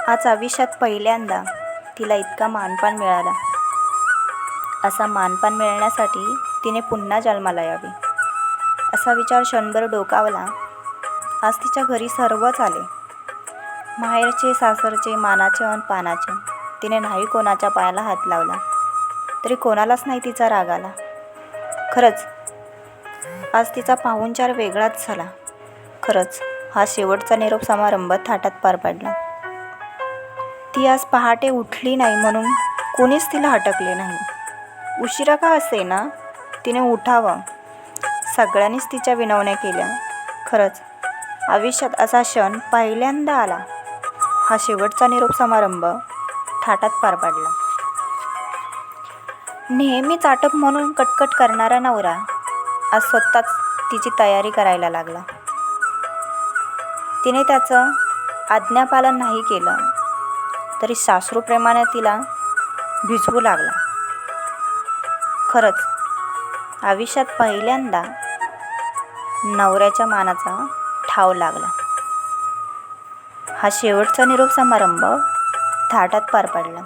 आज आयुष्यात पहिल्यांदा तिला इतका मानपान मिळाला. असा मानपान मिळण्यासाठी तिने पुन्हा जन्माला यावे असा विचार क्षणभर डोकावला. आज तिच्या घरी सर्वच आले. माहेरचे, सासरचे, मानाचे अन पानाचे. तिने नाही कोणाच्या पायाला हात लावला तरी कोणालाच नाही तिचा राग आला. खरंच आज तिचा पाहुणचार वेगळाच झाला. खरंच हा शेवटचा निरोप समारंभ थाटात पार पडला. ती आज पहाटे उठली नाही म्हणून कोणीच तिला हटकले नाही. उशिरा का असेना तिने उठावं. सगळ्यांनीच तिच्या विनवण्या केल्या. खरंच आयुष्यात असा क्षण पहिल्यांदा आला. हा शेवटचा निरोप समारंभ थाटात पार पडला. नेहमीच आटप म्हणून कटकट करणारा नवरा आज स्वतःच तिची तयारी करायला लागला. तिने त्याचं आज्ञापालन नाही केलं तरी सासरूप्रेमाने तिला भिजवू लागला. खरंच आयुष्यात पहिल्यांदा नवऱ्याच्या मानाचा ठाव लागला. हा शेवटचा निरोप समारंभ थाटात पार पडला.